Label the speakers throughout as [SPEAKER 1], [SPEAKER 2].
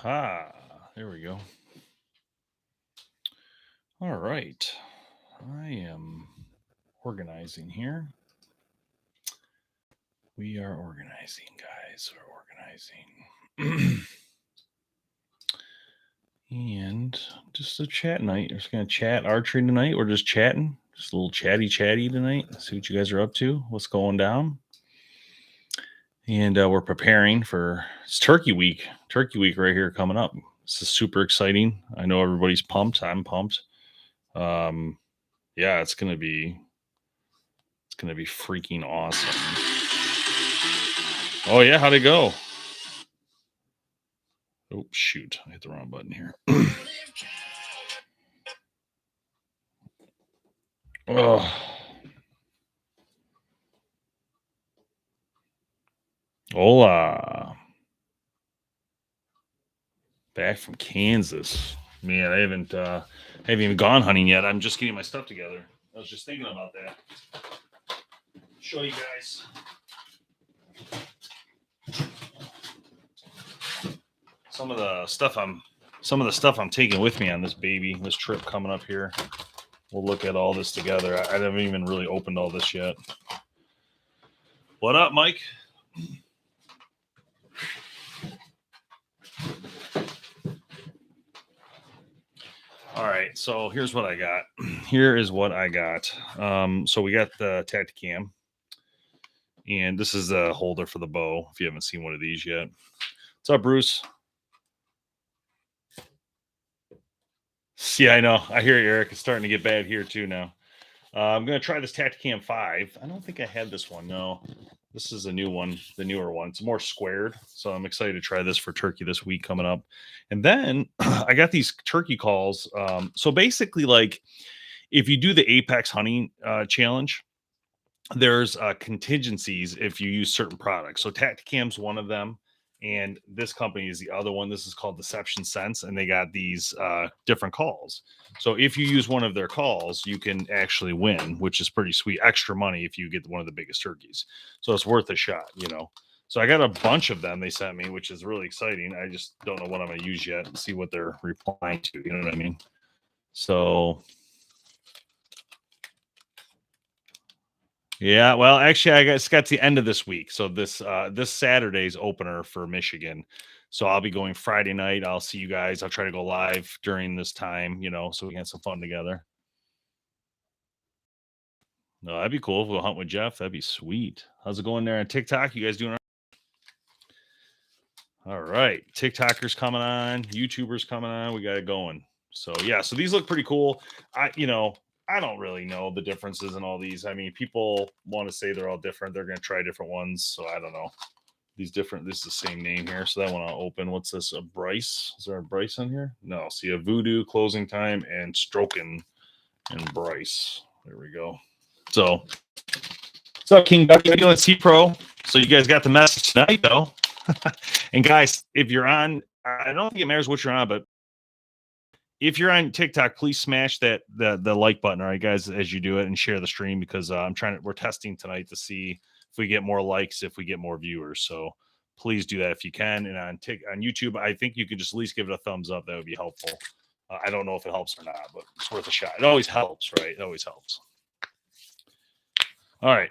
[SPEAKER 1] Aha. There we go. All right. I am organizing here. We are organizing, guys. We're organizing. And just a chat night. We're just going to chat archery tonight. We're just chatting. Just a little chatty tonight. See what you guys are up to. What's going down. And we're preparing for it's Turkey Week. Turkey Week right here coming up. This is super exciting. I know everybody's pumped. I'm pumped. Yeah, it's gonna be freaking awesome. Oh yeah, how'd it go? Oh shoot, I hit the wrong button here. Oh. Hola. Back from Kansas. Man, I haven't even gone hunting yet. I'm just getting my stuff together. I was just thinking about that. Show you guys. Some of the stuff I'm taking with me on this trip coming up here. We'll look at all this together. I haven't even really opened all this yet. What up, Mike? All right, so here's what I got. Here is what I got. So we got the Tacticam, and this is a holder for the bow. If you haven't seen one of these yet, what's up, Bruce? Yeah, I know. I hear you, Eric. It's starting to get bad here too now. I'm gonna try this Tacticam 5. I don't think I had this one. No, this is a new one, the newer one. It's more squared, so I'm excited to try this for turkey this week coming up. And then I got these turkey calls. So basically, like if you do the Apex hunting challenge, there's contingencies if you use certain products. So Tacticam's one of them, and this company is the other one. This is called Deception Sense, and they got these different calls. So if you use one of their calls, you can actually win, which is pretty sweet. Extra money if you get one of the biggest turkeys. So it's worth a shot, you know. So I got a bunch of them they sent me, which is really exciting. I just don't know what I'm going to use yet and see what they're replying to. You know what I mean? So yeah, well, actually, I got to the end of this week. So this Saturday's opener for Michigan. So I'll be going Friday night. I'll see you guys. I'll try to go live during this time, you know, so we can have some fun together. No, that'd be cool if we'll hunt with Jeff. That'd be sweet. How's it going there on TikTok? You guys doing all right? TikTokers coming on, YouTubers coming on. We got it going. So yeah, so these look pretty cool. I don't really know the differences in all these. I mean, people want to say they're all different. They're going to try different ones. So I don't know. This is the same name here. So that one I'll open. What's this? A Bryce? Is there a Bryce on here? No. See a Voodoo, Closing Time, and Stroking and Bryce. There we go. So what's up, King W? C Pro. So you guys got the message tonight, though. And guys, if you're on, I don't think it matters what you're on, but if you're on TikTok, please smash the like button, all right, guys, as you do it, and share the stream because we're testing tonight to see if we get more likes, if we get more viewers. So please do that if you can. And on YouTube, I think you could just at least give it a thumbs up. That would be helpful. I don't know if it helps or not, but it's worth a shot. It always helps, right? It always helps. All right.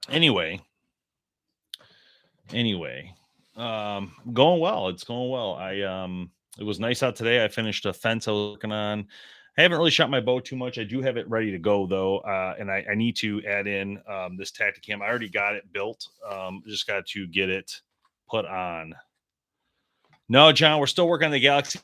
[SPEAKER 1] Anyway, going well. It's going well. It was nice out today. I finished a fence I was working on. I haven't really shot my bow too much. I do have it ready to go though, and I need to add in this Tacticam. I already got it built. Just got to get it put on. No, John, we're still working on the Galaxy.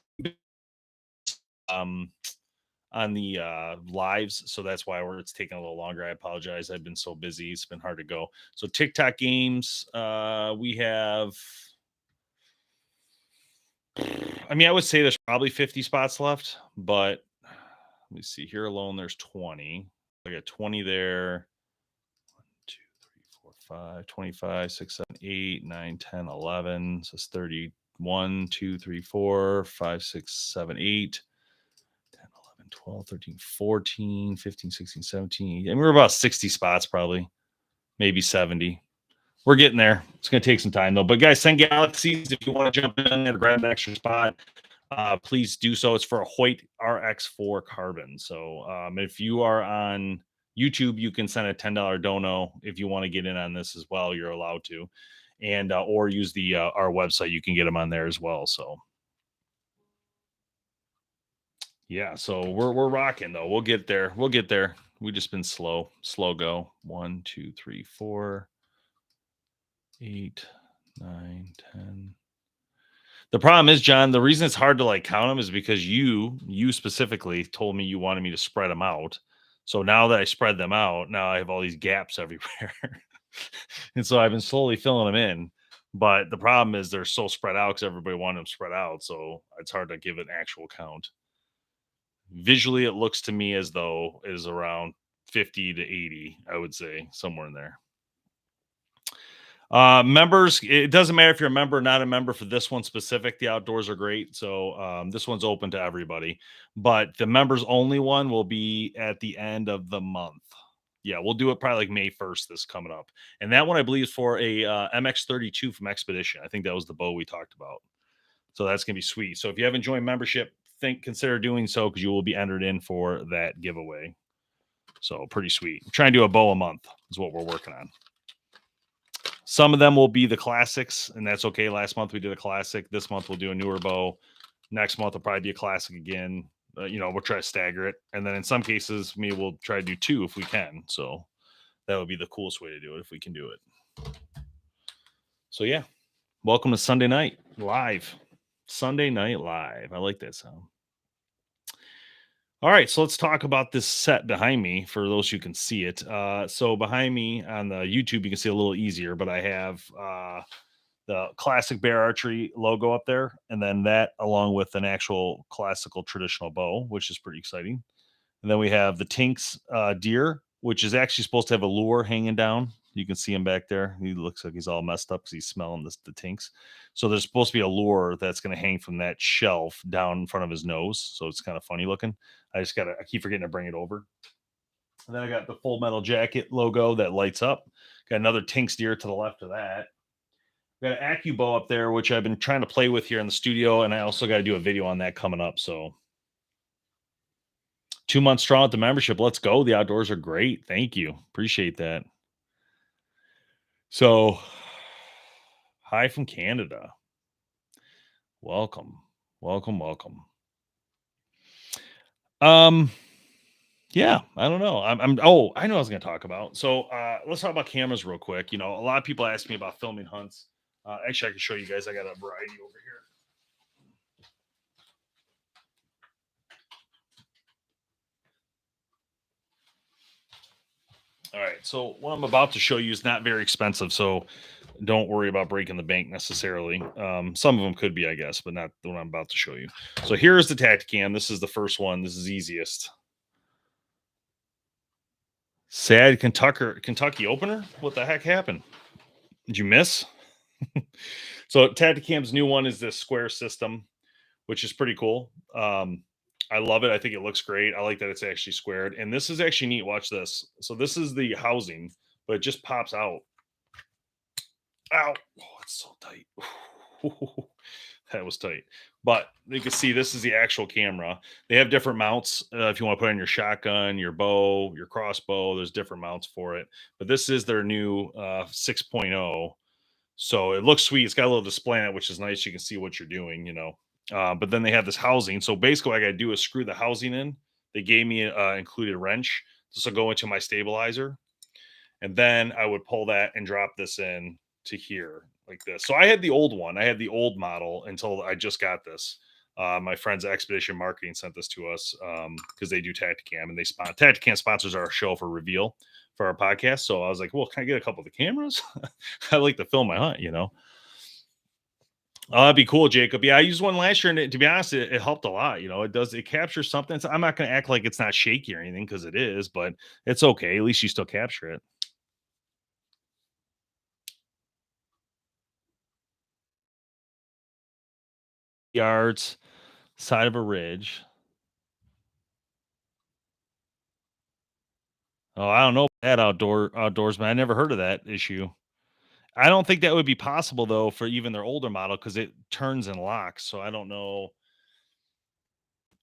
[SPEAKER 1] On the lives, so that's why it's taking a little longer. I apologize. I've been so busy. It's been hard to go. So TikTok games, we have. I mean, I would say there's probably 50 spots left, but let me see. Here alone, there's 20. I got 20 there. 1, 2, 3, 4, 5, 25, 6, 7, 8, 9, 10, 11. So it's 31, 2, 3, 4, 5, 6, 7, 8. 12, 13, 14, 15, 16, 17. And we're about 60 spots, probably, maybe 70. We're getting there. It's going to take some time though. But guys, send galaxies if you want to jump in and grab an extra spot. Please do so. It's for a Hoyt RX4 carbon. So if you are on YouTube, you can send a $10 dono if you want to get in on this as well. You're allowed to, and or use the our website. You can get them on there as well. So yeah, so we're rocking though. We'll get there. We'll get there. We just been slow go. 1, 2, 3, 4, 8, 9, 10. The problem is, John, the reason it's hard to like count them is because you specifically told me you wanted me to spread them out. So now that I spread them out, now I have all these gaps everywhere. And so I've been slowly filling them in. But the problem is they're so spread out because everybody wanted them spread out. So it's hard to give an actual count. Visually, it looks to me as though it is around 50 to 80, I would say, somewhere in there. Members, it doesn't matter if you're a member or not a member for this one specific. The outdoors are great. So this one's open to everybody. But the members only one will be at the end of the month. Yeah, we'll do it probably like May 1st, this coming up. And that one I believe is for a MX32 from Expedition. I think that was the bow we talked about. So that's gonna be sweet. So if you haven't joined membership, consider doing so because you will be entered in for that giveaway. So pretty sweet. Try and do a bow a month is what we're working on. Some of them will be the classics, and that's okay. Last month we did a classic. This month we'll do a newer bow. Next month will probably be a classic again. We'll try to stagger it, and then in some cases, maybe we'll try to do 2 if we can. So that would be the coolest way to do it if we can do it. So yeah, welcome to Sunday Night Live. Sunday Night Live. I like that sound. All right, so let's talk about this set behind me for those who can see it. So behind me on the YouTube, you can see a little easier, but I have the classic Bear Archery logo up there, and then that along with an actual classical traditional bow, which is pretty exciting. And then we have the Tinks deer, which is actually supposed to have a lure hanging down. You can see him back there. He looks like he's all messed up because he's smelling the Tinks. So there's supposed to be a lure that's going to hang from that shelf down in front of his nose. So it's kind of funny looking. I keep forgetting to bring it over. And then I got the Full Metal Jacket logo that lights up. Got another Tinks deer to the left of that. Got an AccuBow up there, which I've been trying to play with here in the studio. And I also got to do a video on that coming up. So 2 months strong at the membership. Let's go. The outdoors are great. Thank you. Appreciate that. So, hi from Canada. Welcome. Welcome. Yeah, I don't know. I know what I was going to talk about. So, let's talk about cameras real quick. A lot of people ask me about filming hunts. Actually, I can show you guys. I got a variety over here. All right, so what I'm about to show you is not very expensive, so don't worry about breaking the bank necessarily. Some of them could be, I guess, but not the one I'm about to show you. So here's the Tacticam. This is the first one. This is easiest. Sad Kentucky opener. What the heck happened? Did you miss? So Tacticam's new one is this square system, which is pretty cool. I love it. I think it looks great. I like that it's actually squared. And this is actually neat. Watch this. So this is the housing, but it just pops out. Ow. Oh, it's so tight. That was tight. But you can see this is the actual camera. They have different mounts if you want to put in your shotgun, your bow, your crossbow. There's different mounts for it. But this is their new 6.0. So it looks sweet. It's got a little display on it, which is nice. You can see what you're doing. But then they have this housing. So basically, what I got to do is screw the housing in. They gave me an included wrench. This will go into my stabilizer. And then I would pull that and drop this in to here like this. So I had the old one. I had the old model until I just got this. My friends at Expedition Marketing sent this to us because they do Tacticam, and Tacticam sponsors our show for Reveal for our podcast. So I was like, well, can I get a couple of the cameras? I like to film my hunt. That'd be cool, Jacob. Yeah, I used one last year, and to be honest, it helped a lot. It captures something. I'm not going to act like it's not shaky or anything because it is, but it's okay. At least you still capture it. Yards, side of a ridge. Oh, I don't know that outdoorsman. I never heard of that issue. I don't think that would be possible though for even their older model because it turns and locks. So I don't know.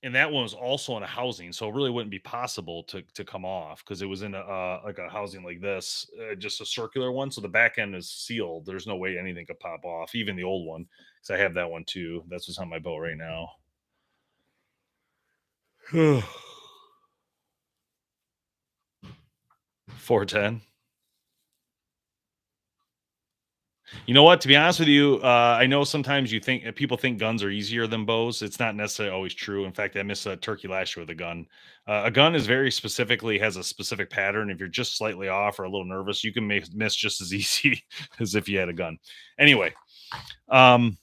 [SPEAKER 1] And that one was also in a housing, so it really wouldn't be possible to come off because it was in a like a housing like this, just a circular one. So the back end is sealed. There's no way anything could pop off, even the old one. Because I have that one too. That's what's on my boat right now. 410. You know what? To be honest with you, I know sometimes you think people think guns are easier than bows. It's not necessarily always true. In fact, I missed a turkey last year with a gun. A gun is very specifically has a specific pattern. If you're just slightly off or a little nervous, you can miss just as easy as if you had a gun. Anyway, um,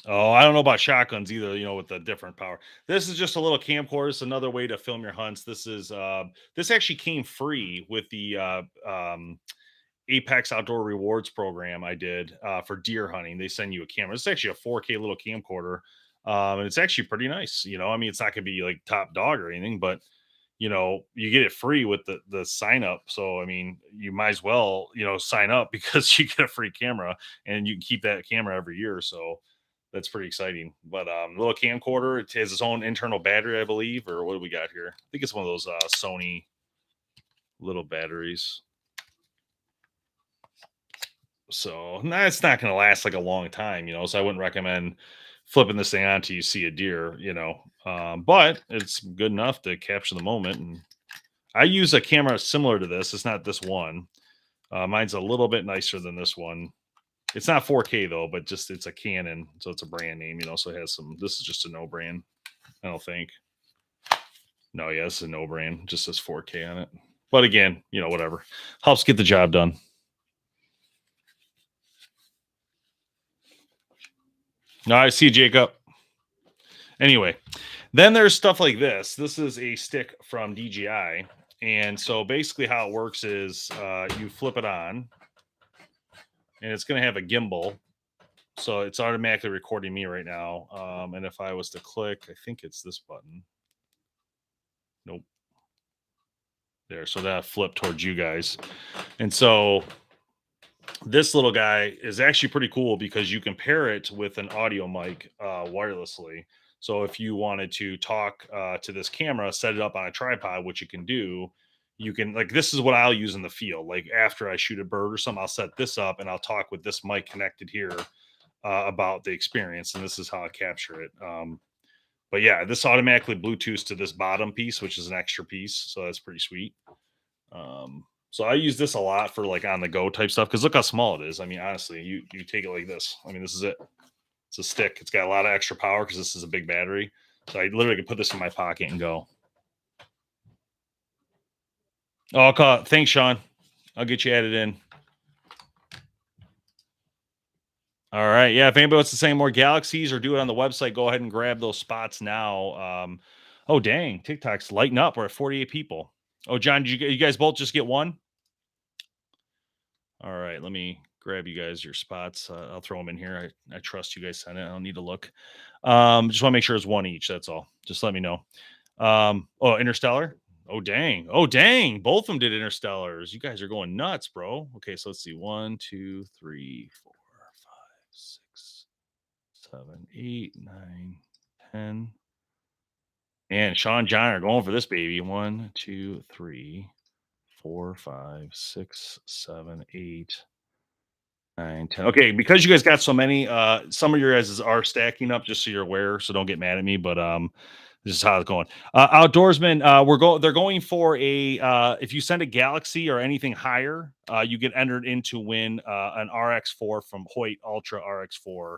[SPEAKER 1] oh, I don't know about shotguns either. You know, with the different power. This is just a little camcorder. It's another way to film your hunts. This actually came free with the Apex Outdoor Rewards program I did for deer hunting. They send you a camera. It's actually a 4K little camcorder, and it's actually pretty nice. You know, I mean, it's not going to be like top dog or anything, but you know, you get it free with the sign up. So I mean, you might as well sign up because you get a free camera and you can keep that camera every year. So that's pretty exciting. But little camcorder, it has its own internal battery, I believe, or what do we got here? I think it's one of those Sony little batteries. So it's not going to last like a long time, So I wouldn't recommend flipping this thing on until you see a deer. But it's good enough to capture the moment. And I use a camera similar to this. It's not this one. Mine's a little bit nicer than this one. It's not 4K though, but just it's a Canon, so it's a brand name. So it has some. This is just a no brand. I don't think. No, yeah, it's a no brand. Just says 4K on it. But again, whatever helps get the job done. No, I see Jacob. Anyway, then there's stuff like this. This is a stick from DJI. And so basically how it works is you flip it on and it's going to have a gimbal. So it's automatically recording me right now. And if I was to click, I think it's this button. Nope. There. So that flipped towards you guys. And so this little guy is actually pretty cool because you can pair it with an audio mic wirelessly. So if you wanted to talk to this camera, set it up on a tripod, which you can do, you can like this is what I'll use in the field. Like after I shoot a bird or something, I'll set this up and I'll talk with this mic connected here about the experience, and this is how I capture it. But yeah, this automatically Bluetooths to this bottom piece, which is an extra piece, so that's pretty sweet. So I use this a lot for like on the go type stuff because look how small it is. I mean, honestly, you take it like this. I mean, this is it. It's a stick. It's got a lot of extra power because this is a big battery. So I literally can put this in my pocket and go. Oh, I'll call it. Thanks, Sean. I'll get you added in. All right. Yeah. If anybody wants to say more galaxies or do it on the website, go ahead and grab those spots now. Oh, dang. TikTok's lighting up. We're at 48 people. Oh, John, did you guys both just get one? All right. Let me grab you guys your spots. I'll throw them in here. I trust you guys sent it. I don't need to look. Just want to make sure it's one each. That's all. Just let me know. Oh, Interstellar. Oh, dang. Oh, dang. Both of them did Interstellars. You guys are going nuts, bro. Okay. So let's see. 1, 2, 3, 4, 5, 6, 7, 8, 9, 10. And Sean John are going for this baby. 1, 2, 3, 4, 5, 6, 7, 8, 9, 10. Okay, because you guys got so many, some of your guys are stacking up, just so you're aware. So don't get mad at me, but this is how it's going. Outdoorsman, they're going for a if you send a Galaxy or anything higher, you get entered in to win an RX4 from Hoyt Ultra RX4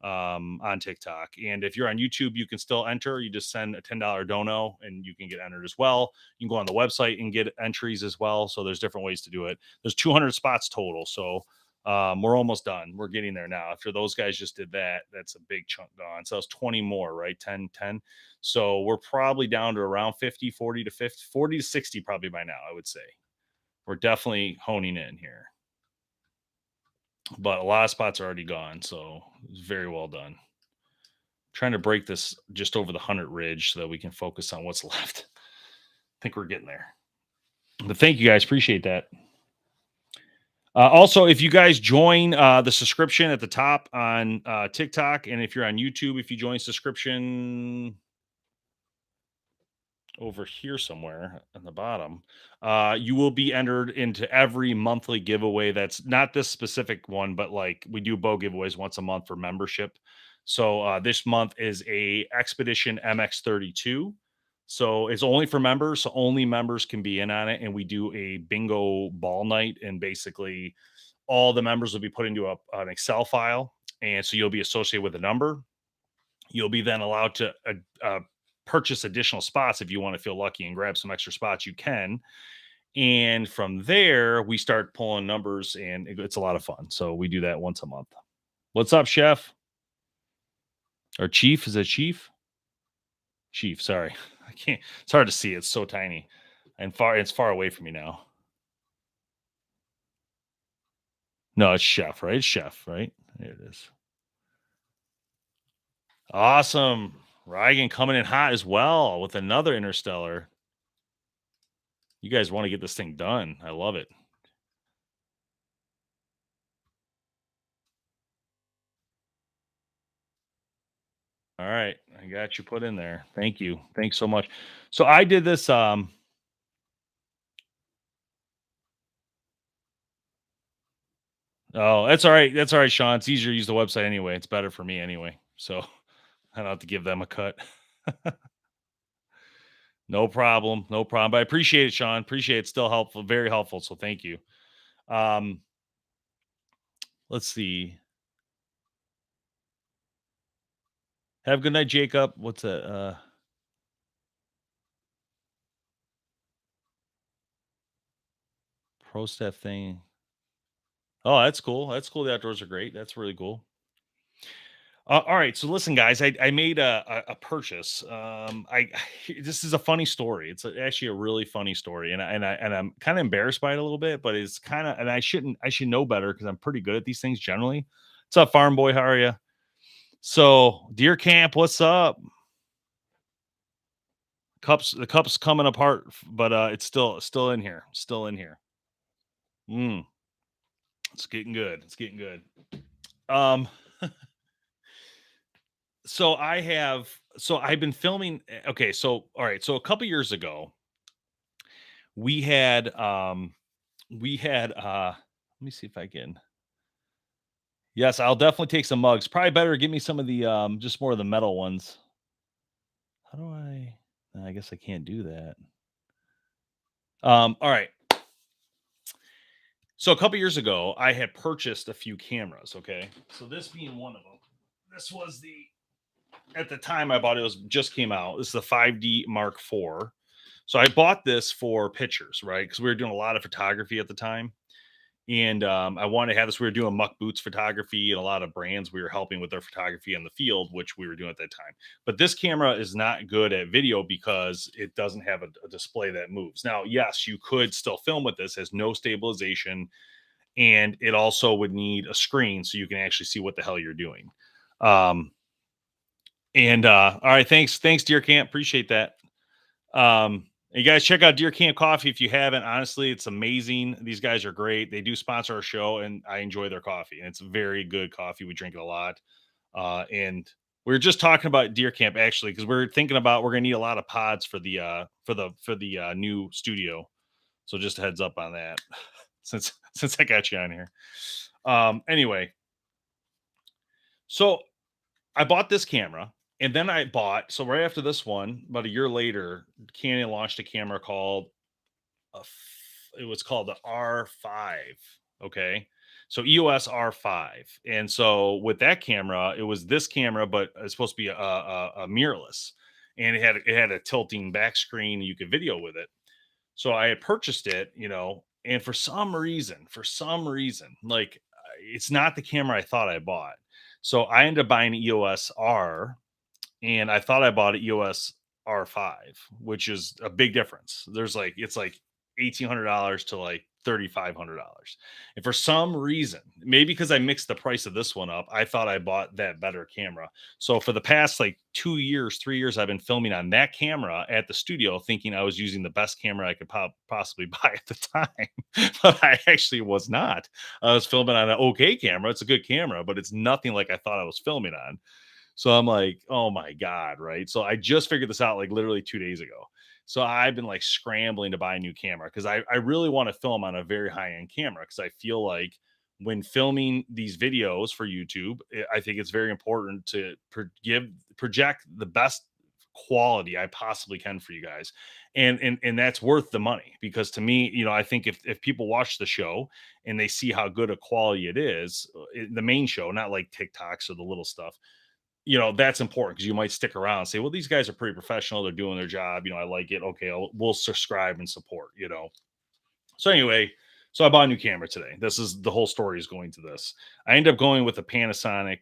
[SPEAKER 1] on TikTok. And if you're on YouTube, you can still enter. You just send a $10 dono and you can get entered as well. You can go on the website and get entries as well. So there's different ways to do it. There's 200 spots total. So we're almost done. We're getting there now. After those guys just did that, that's a big chunk gone. So it's 20 more, right? 10, 10. So we're probably down to around 50, 40 to 50, 40 to 60 probably by now, I would say. We're definitely honing in here. But a lot of spots are already gone. So it's very well done. Trying to break this just over the 100 ridge so that we can focus on what's left. I think we're getting there. But thank you guys. Appreciate that. Also, if you guys join the subscription at the top on TikTok, and if you're on YouTube, if you join subscription over here somewhere on the bottom, you will be entered into every monthly giveaway. That's not this specific one, but like we do bow giveaways once a month for membership. So this month is a Expedition MX32. So it's only for members. So only members can be in on it. And we do a bingo ball night. And basically, all the members will be put into an Excel file. And so you'll be associated with a number. You'll be then allowed to purchase additional spots if you want to feel lucky and grab some extra spots. You can, and from there we start pulling numbers, and it's a lot of fun. So we do that once a month. What's up, Chef or Chief? Is it Chief? Chief. Sorry, I can't. It's hard to see. It's so tiny and far. It's far away from me now. No, it's Chef, right? It's Chef, right? There it is. Awesome. Reagan coming in hot as well with another interstellar. You guys want to get this thing done. I love it. All right. I got you put in there. Thank you. Thanks so much. So I did this. Oh, that's all right. That's all right, Sean. It's easier to use the website anyway. It's better for me anyway. So I don't have to give them a cut. No problem. No problem. But I appreciate it, Sean. Appreciate it. Still helpful. Very helpful. So thank you. Um, let's see. Have a good night, Jacob. What's that? Pro staff thing. Oh, that's cool. That's cool. The outdoors are great. That's really cool. All right, so listen, guys, I made a purchase. This is a funny story. It's actually a really funny story, and I'm kind of embarrassed by it a little bit, but it's kind of, and I should know better because I'm pretty good at these things generally. What's up, Farm Boy? How are you? So, Deer Camp, what's up? The cup's coming apart, but it's still in here, still in here. Mm, it's getting good. It's getting good. Um, so I've been filming. Okay, so all right, so a couple years ago, we had let me see if I can. Yes, I'll definitely take some mugs. Probably better give me some of the just more of the metal ones. How do I guess I can't do that. All right. So a couple years ago, I had purchased a few cameras, okay? So this being one of them. This was the at the time I bought it, was just came out. This is the 5D Mark IV. So I bought this for pictures, right? Because we were doing a lot of photography at the time. And I wanted to have this. We were doing muck boots photography, and a lot of brands we were helping with their photography in the field, which we were doing at that time. But this camera is not good at video because it doesn't have a display that moves. Now, yes, you could still film with this, has no stabilization, and it also would need a screen so you can actually see what the hell you're doing. Um, and all right, thanks, Deer Camp, appreciate that. You guys check out Deer Camp Coffee if you haven't. Honestly, it's amazing. These guys are great. They do sponsor our show, and I enjoy their coffee. And it's very good coffee. We drink it a lot. And we were just talking about Deer Camp actually because we're thinking about we're gonna need a lot of pods for the new studio. So just a heads up on that since I got you on here. Anyway, so I bought this camera, and then I bought so right after this one, about a year later, Canon launched a camera called it was called the R5. Okay. So EOS R5. And so with that camera, it was this camera, but it's supposed to be a mirrorless. And it had a tilting back screen. You could video with it. So I had purchased it, and for some reason, like it's not the camera I thought I bought. So I ended up buying an EOS R, and I thought I bought an EOS R5, which is a big difference. It's like $1,800 to like $3,500. And for some reason, maybe because I mixed the price of this one up, I thought I bought that better camera. So for the past like 2 years, 3 years, I've been filming on that camera at the studio, thinking I was using the best camera I could possibly buy at the time, but I actually was not. I was filming on an okay camera. It's a good camera, but it's nothing like I thought I was filming on. So I'm like, oh my God, right? So I just figured this out like literally 2 days ago. So I've been like scrambling to buy a new camera because I really want to film on a very high end camera because I feel like when filming these videos for YouTube, I think it's very important to project the best quality I possibly can for you guys. And that's worth the money because to me, I think if people watch the show and they see how good a quality it is, the main show, not like TikToks or the little stuff, that's important because you might stick around and say, well, these guys are pretty professional. They're doing their job. I like it. Okay, we'll subscribe and support. So anyway, so I bought a new camera today. This is the whole story is going to this. I ended up going with a Panasonic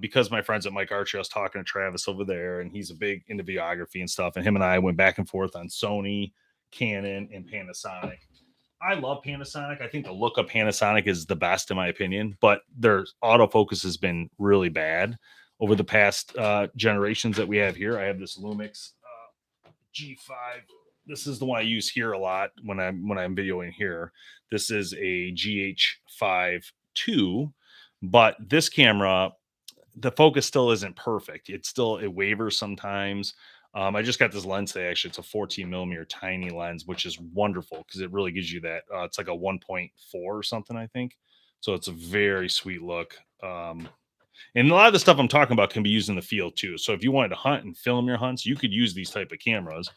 [SPEAKER 1] because my friends at Mike Archery, I was talking to Travis over there, and he's a big into videography and stuff. And him and I went back and forth on Sony, Canon, and Panasonic. I love Panasonic. I think the look of Panasonic is the best in my opinion, but their autofocus has been really bad over the past generations that we have here. I have this Lumix G5. This is the one I use here a lot when I'm videoing here. This is a GH5 II, but this camera, the focus still isn't perfect. It wavers sometimes. I just got this lens today. Actually, it's a 14 millimeter tiny lens, which is wonderful because it really gives you that. It's like a 1.4 or something, I think. So it's a very sweet look. And a lot of the stuff I'm talking about can be used in the field too. So if you wanted to hunt and film your hunts, you could use these type of cameras.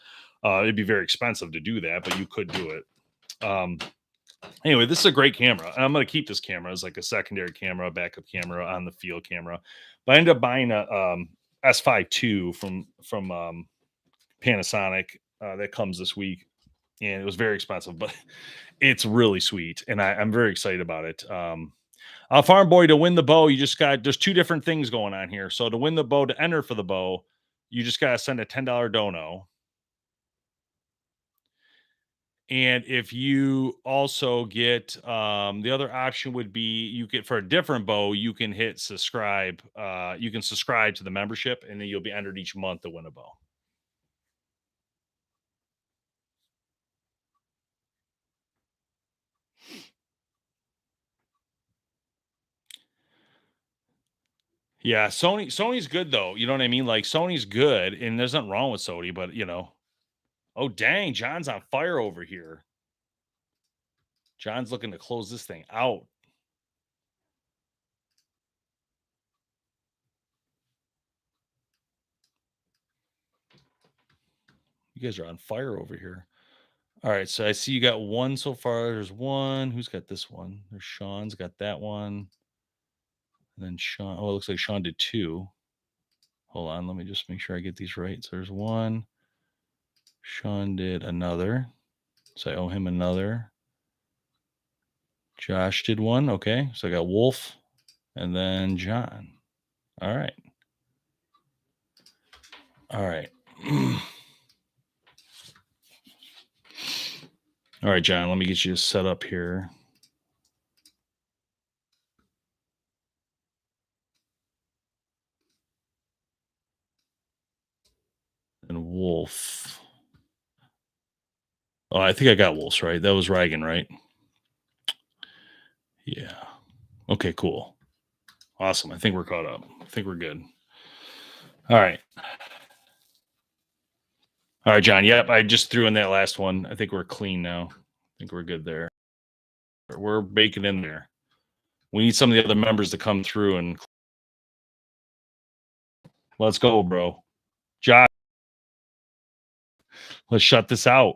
[SPEAKER 1] It'd be very expensive to do that, but you could do it. Anyway, this is a great camera. I'm going to keep this camera as like a secondary camera, backup camera on the field camera. But I ended up buying a S5 II from Panasonic that comes this week, and it was very expensive, but it's really sweet, and I'm very excited about it. Farm Boy, to win the bow, there's two different things going on here. So to win the bow, to enter for the bow, you just got to send a $10 dono. And if you also get the other option would be you get for a different bow, you can hit subscribe. You can subscribe to the membership, and then you'll be entered each month to win a bow. Yeah, Sony's good though. You know what I mean? Like Sony's good, and there's nothing wrong with Sony, but oh dang, John's on fire over here. John's looking to close this thing out. You guys are on fire over here. All right, so I see you got one so far. There's one. Who's got this one? There's Sean's got that one. And then Sean. Oh, it looks like Sean did two. Hold on, let me just make sure I get these right. So there's one. Sean did another. So I owe him another. Josh did one. Okay. So I got Wolf and then John. All right. All right. All right, John, let me get you set up here. And Wolf. Oh, I think I got Wolf's right. That was Reagan, right? Yeah. Okay, cool. Awesome. I think we're caught up. I think we're good. All right. All right, John. Yep, I just threw in that last one. I think we're clean now. I think we're good there. We're baking in there. We need some of the other members to come through and let's go, bro. Josh, let's shut this out.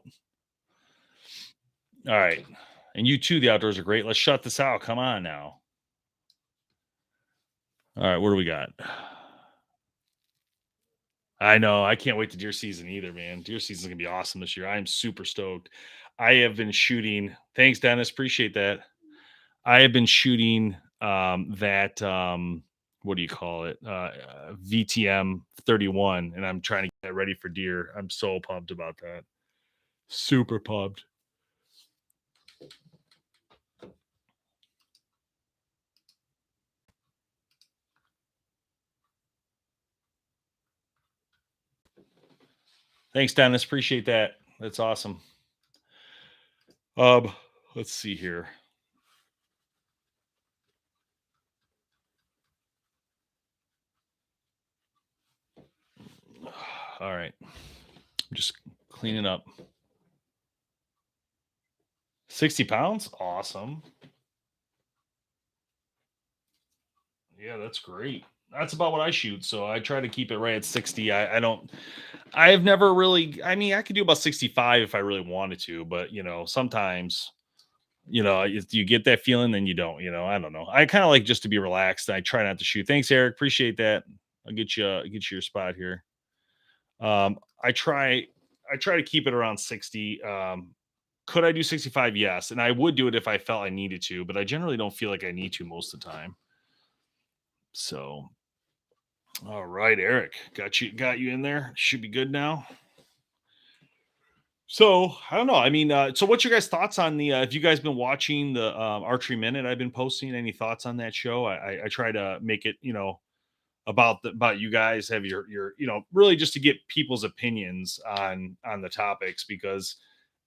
[SPEAKER 1] All right. And you too, the outdoors are great. Let's shut this out. Come on now. All right, what do we got? I know. I can't wait to deer season either, man. Deer season's gonna be awesome this year. I'm super stoked. I have been shooting. Thanks, Dennis. Appreciate that. I have been shooting that what do you call it? VTM 31, and I'm trying to get ready for deer. I'm so pumped about that. Super pumped. Thanks, Dennis. Appreciate that. That's awesome. Um, let's see here. All right. I'm just cleaning up. 60 pounds? Awesome. Yeah, that's great. That's about what I shoot. So I try to keep it right at 60. I don't, I've never really, I mean, I could do about 65 if I really wanted to, but sometimes, you get that feeling, then you don't, I don't know. I kind of like just to be relaxed. I try not to shoot. Thanks, Eric. Appreciate that. I'll get you your spot here. Um, I try, I try to keep it around 60. Could I do 65? Yes. And I would do it if I felt I needed to, but I generally don't feel like I need to most of the time. So, all right, Eric, got you in there. Should be good now. So I don't know. I mean, so what's your guys' thoughts on the? Have you guys been watching the Archery Minute? I've been posting. Any thoughts on that show? I try to make it, about you guys. Have your really just to get people's opinions on the topics because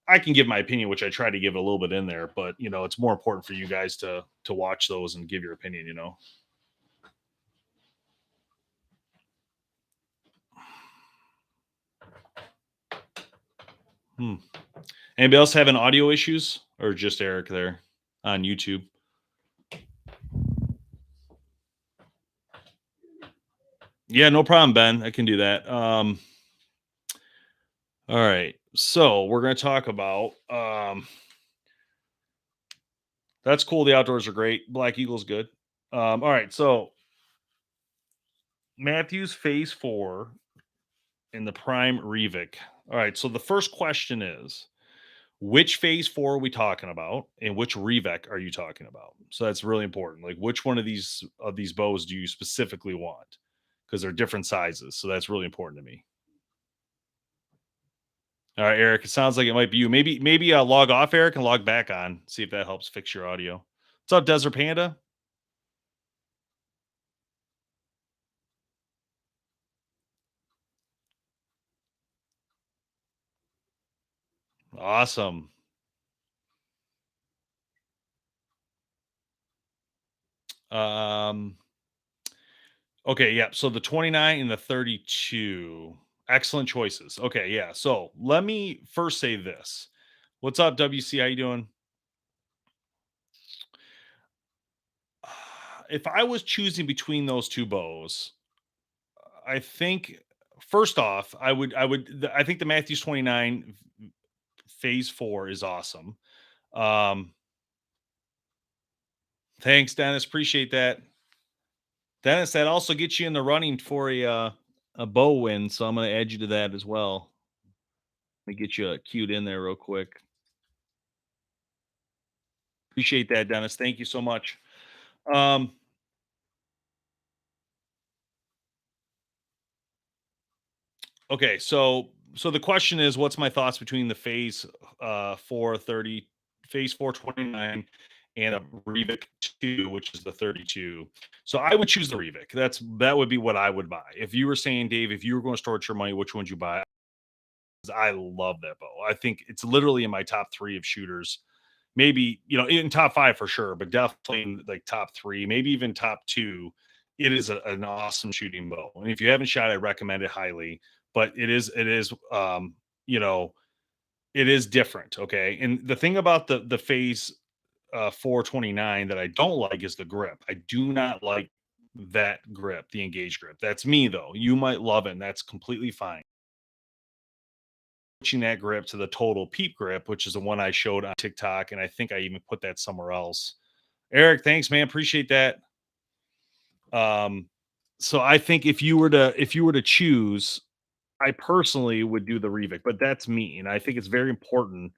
[SPEAKER 1] I can give my opinion, which I try to give a little bit in there, but it's more important for you guys to watch those and give your opinion. Hmm. Anybody else having audio issues or just Eric there on YouTube? Yeah, no problem, Ben. I can do that. All right. So we're going to talk about. That's cool. The outdoors are great. Black Eagle's good. All right. So Matthews Phase 4 in the Prime Revic. All right. So the first question is which Phase 4 are we talking about and which Revic are you talking about? So that's really important. Like which one of these bows do you specifically want? Because they're different sizes. So that's really important to me. All right, Eric. It sounds like it might be you. Maybe log off, Eric, and log back on. See if that helps fix your audio. What's up, Desert Panda? Awesome. Um. Okay. Yeah. So the 29 and the 32. Excellent choices. Okay. Yeah. So let me first say this. What's up, WC? How you doing? If I was choosing between those two bows, I think first off, I think the Matthews 29 Phase 4 is awesome. Um, Thanks, Dennis. Appreciate that. Dennis, that also gets you in the running for a bow win, so I'm going to add you to that as well. Let me get you queued in there real quick. Appreciate that, Dennis. Thank you so much. Um, okay, so the question is, what's my thoughts between the Phase 430, Phase 429, and a Revic 2, which is the 32. So I would choose the Revic. That would be what I would buy. If you were saying, Dave, if you were going to start your money, which one would you buy? I love that bow. I think it's literally in my top three of shooters. Maybe, in top five for sure, but definitely in like top three, maybe even top two. It is an awesome shooting bow. And if you haven't shot, I recommend it highly. But you know, it is different. Okay. And the thing about the phase 429 that I don't like is the grip. I do not like that grip, the engaged grip. That's me though. You might love it, and that's completely fine. Switching that grip to the total peep grip, which is the one I showed on TikTok, and I think I even put that somewhere else. Eric, thanks, man. Appreciate that. Um, so I think if you were to choose, I personally would do the Revic, but that's me, and I think it's very important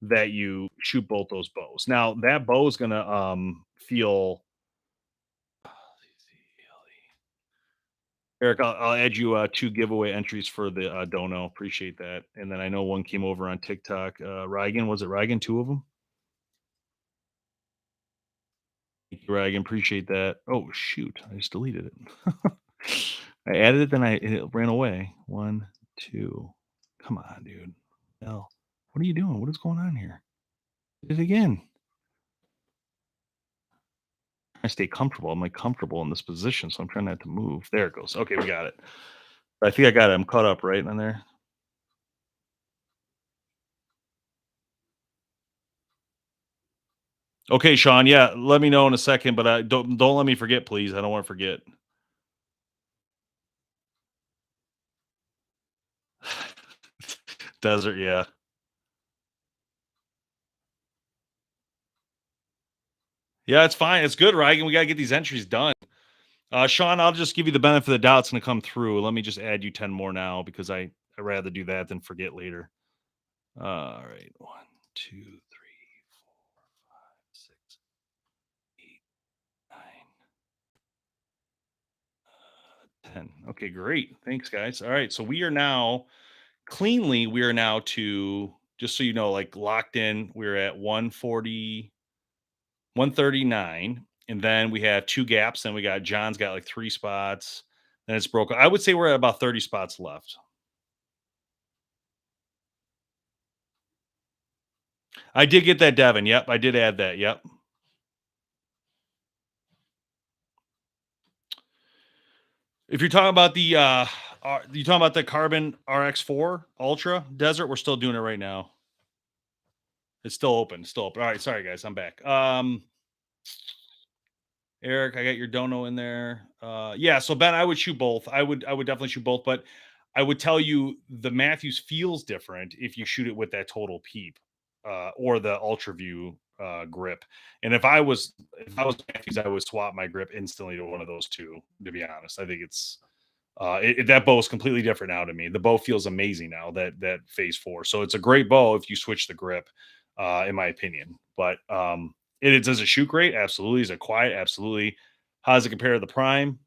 [SPEAKER 1] that you shoot both those bows. Now that bow is gonna feel. Eric, I'll add you two giveaway entries for the dono. Appreciate that. And then I know one came over on TikTok. Reagan, was it Reagan? Two of them. Thank you, Reagan. Appreciate that. Oh shoot, I just deleted it. I added it, then it ran away. One, two. Come on, dude. Hell, what are you doing? What is going on here? Did it again. I stay comfortable. I'm like comfortable in this position, so I'm trying not to move. There it goes. Okay, we got it. I think I got it. I'm caught up right on there. Okay, Sean. Yeah, let me know in a second, but don't let me forget, please. I don't want to forget. Desert, yeah. Yeah, it's fine. It's good, right? We gotta get these entries done. Sean, I'll just give you the benefit of the doubt. It's gonna come through. Let me just add you 10 more now because I rather do that than forget later. All right. 1, 2, 3, 6, 8, 9, 10. Okay, great. Thanks, guys. All right. So we are now cleanly, we are now to just so you know, like locked in, we're at 140, 139. And then we have two gaps. Then we got John's got like three spots. Then it's broken. I would say we're at about 30 spots left. I did get that, Devin. Yep. I did add that. Yep. If you're talking about you talking about the Carbon RX4 Ultra Desert, we're still doing it right now. It's still open. It's still open. All right, sorry guys, I'm back. Eric, I got your dono in there. Yeah, so Ben, I would shoot both. I would definitely shoot both, but I would tell you the Matthews feels different if you shoot it with that total peep or the Ultra View grip. And if I was Matthews, I would swap my grip instantly to one of those two. To be honest, I think it's that bow is completely different now to me. The bow feels amazing now that phase 4. So it's a great bow if you switch the grip, in my opinion. But does it shoot great? Absolutely. Is it quiet? Absolutely. How does it compare to the Prime?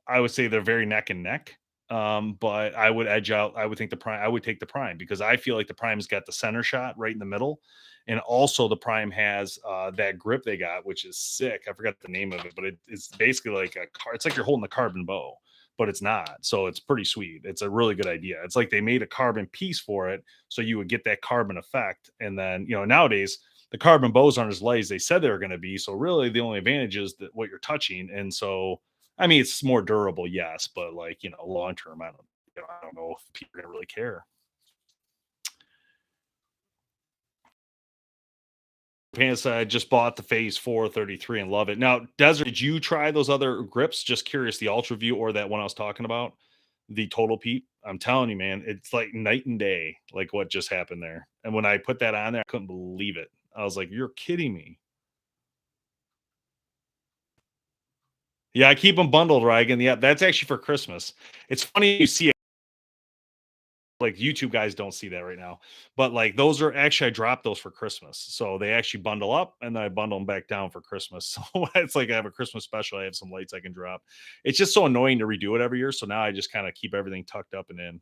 [SPEAKER 1] I would say they're very neck and neck. But I would edge out. I would think the Prime. I would take the Prime because I feel like the Prime's got the center shot right in the middle, and also the Prime has that grip they got, which is sick. I forgot the name of it, but it's basically like a car. It's like you're holding a carbon bow, but it's not. So it's pretty sweet. It's a really good idea. It's like they made a carbon piece for it, so you would get that carbon effect. And then nowadays the carbon bows aren't as light as they said they were going to be. So really, the only advantage is that what you're touching, and so I mean, it's more durable, yes, but like, long term, I don't know if people are gonna really care. Pants, I just bought the Phase 4 33 and love it. Now, Desert, did you try those other grips? Just curious, the Ultra View or that one I was talking about, the Total Peep. I'm telling you, man, it's like night and day, like what just happened there. And when I put that on there, I couldn't believe it. I was like, "You're kidding me." Yeah, I keep them bundled, Reagan. Yeah, that's actually for Christmas. It's funny you see like YouTube guys don't see that right now. But like those are actually I dropped those for Christmas. So they actually bundle up and then I bundle them back down for Christmas. So it's like I have a Christmas special. I have some lights I can drop. It's just so annoying to redo it every year. So now I just kind of keep everything tucked up and in.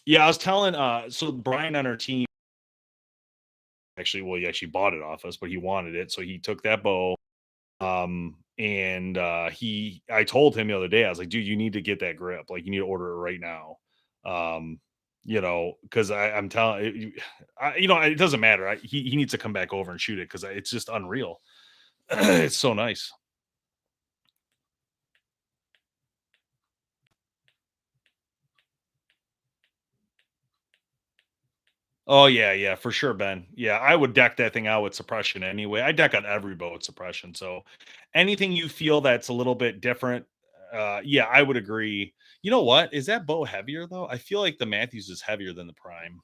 [SPEAKER 1] Yeah, I was telling so Brian on our team actually, well, he actually bought it off us, but he wanted it. So he took that bow. And I told him the other day, I was like, dude, you need to get that grip. Like, you need to order it right now. Um, because I'm telling you, it doesn't matter. He needs to come back over and shoot it because it's just unreal. It's so nice. Oh yeah, yeah, for sure, Ben. Yeah, I would deck that thing out with suppression anyway. I deck on every bow with suppression. So anything you feel that's a little bit different, yeah, I would agree. You know what? Is that bow heavier though? I feel like the Matthews is heavier than the Prime.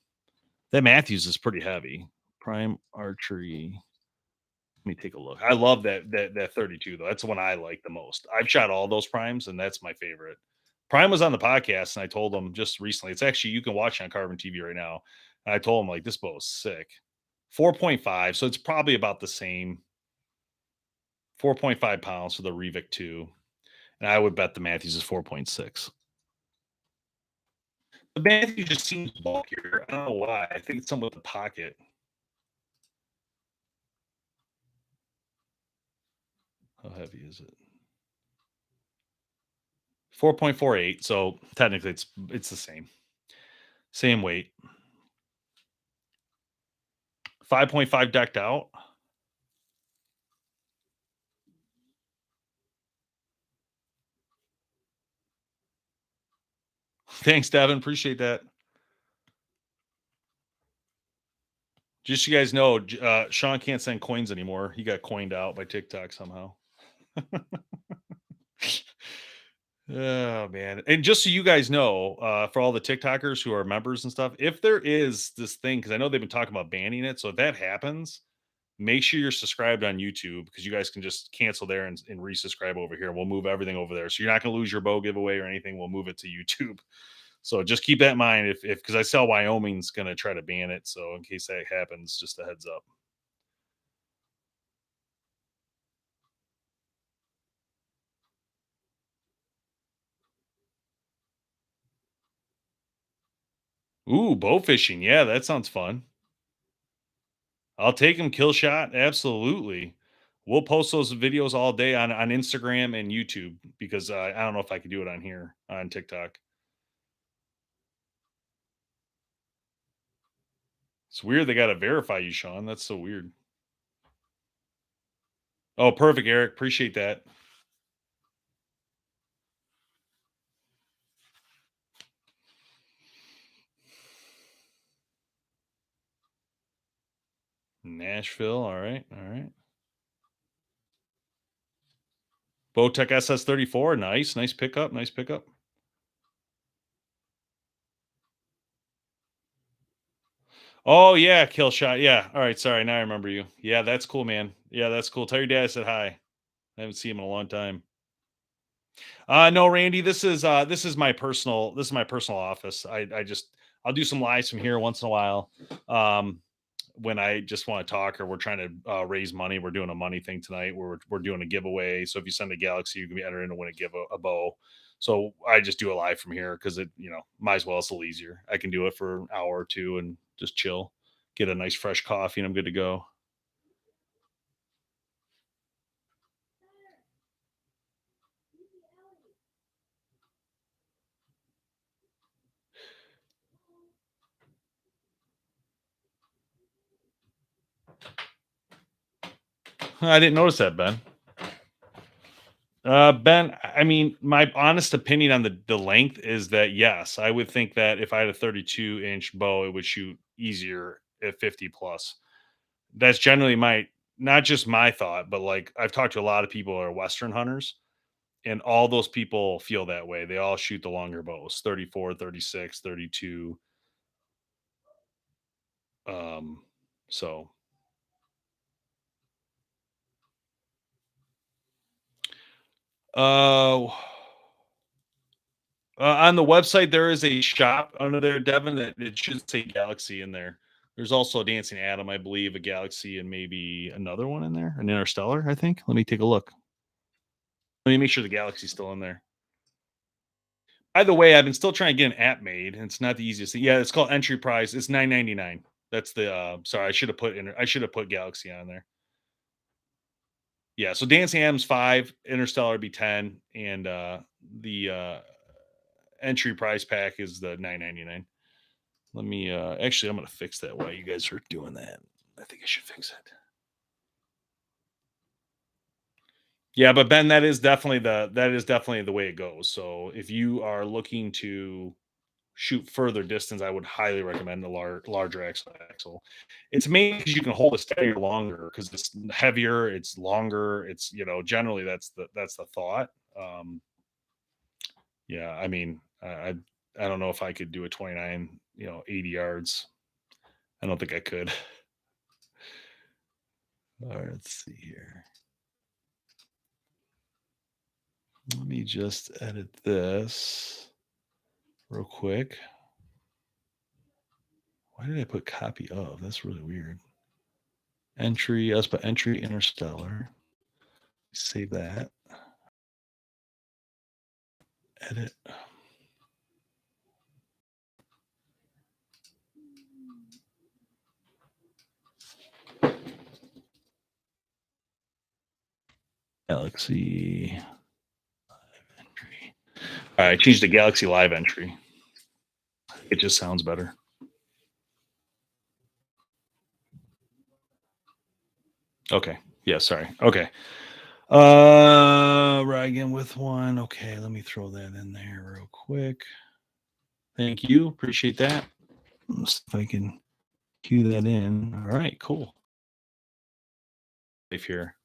[SPEAKER 1] That Matthews is pretty heavy. Prime Archery. Let me take a look. I love that 32 though. That's the one I like the most. I've shot all those primes and that's my favorite. Prime was on the podcast and I told him just recently. It's actually you can watch it on Carbon TV right now. And I told him like this bow is sick. 4.5, so it's probably about the same. 4.5 pounds for the Revic 2. And I would bet the Matthews is 4.6. The Matthews just seems bulkier. I don't know why. I think it's something with the pocket. How heavy is it? 4.48. So technically it's the same weight. 5.5 decked out. Thanks, Devin. Appreciate that. Just so you guys know, Sean can't send coins anymore. He got coined out by TikTok somehow. Oh man. And just so you guys know, for all the TikTokers who are members and stuff, if there is this thing, because I know they've been talking about banning it. So if that happens, make sure you're subscribed on YouTube because you guys can just cancel there and resubscribe over here. We'll move everything over there. So you're not going to lose your bow giveaway or anything. We'll move it to YouTube. So just keep that in mind if because I saw Wyoming's going to try to ban it. So in case that happens, just a heads up. Ooh, bow fishing. Yeah, that sounds fun. I'll take him kill shot. Absolutely. We'll post those videos all day on Instagram and YouTube because I don't know if I could do it on here on TikTok. It's weird they got to verify you, Sean. That's so weird. Oh, perfect, Eric. Appreciate that. Nashville. All right. All right. Bowtech SS34. Nice. Nice pickup. Nice pickup. Oh, yeah. Kill shot. Yeah. All right. Sorry. Now I remember you. Yeah. That's cool, man. Yeah. That's cool. Tell your dad I said hi. I haven't seen him in a long time. No, Randy, this is my personal office. I just I'll do some lives from here once in a while. Um when I just want to talk or we're trying to raise money. We're doing a money thing tonight where we're doing a giveaway. So if you send a Galaxy, you can be entered in to win a bow. So I just do it live from here because might as well. It's a little easier. I can do it for an hour or two and just chill, get a nice fresh coffee, and I'm good to go. I didn't notice that, Ben. Ben, I mean, my honest opinion on the length is that yes, I would think that if I had a 32-inch bow, it would shoot easier at 50 plus. That's generally my not just my thought, but like I've talked to a lot of people who are Western hunters, and all those people feel that way. They all shoot the longer bows, 34, 36, 32. Um, so uh on the website, there is a shop under there, Devin, that it should say Galaxy in there. There's also a Dancing Atom, I believe, a Galaxy, and maybe another one in there, an Interstellar, I think. Let me take a look. Let me make sure the Galaxy's still in there. Either way, I've been still trying to get an app made. And it's not the easiest thing. Yeah, it's called Entry Prize. It's $9.99. That's the sorry, I should have put Galaxy on there. Yeah, so Dancing Atom's 5, Interstellar would be 10, and the entry prize pack is the $9.99. Let me actually I'm gonna fix that while you guys are doing that. I think I should fix it. Yeah, but Ben, that is definitely the way it goes. So if you are looking to shoot further distance, I would highly recommend the larger axle. It's mainly because you can hold it steadier longer because it's heavier, it's longer. It's generally that's the thought. Yeah, I mean, I don't know if I could do a 29, 80 yards. I don't think I could. All right, let's see here. Let me just edit this real quick. Why did I put copy of? That's really weird. Entry, let's put entry interstellar. Save that. Edit. Galaxy entry. All right, change the Galaxy Live entry. It just sounds better. Okay. Yeah, sorry. Okay. Right again with one. Okay, let me throw that in there real quick. Thank you. Appreciate that. Let's see if I can cue that in. All right, cool. If here.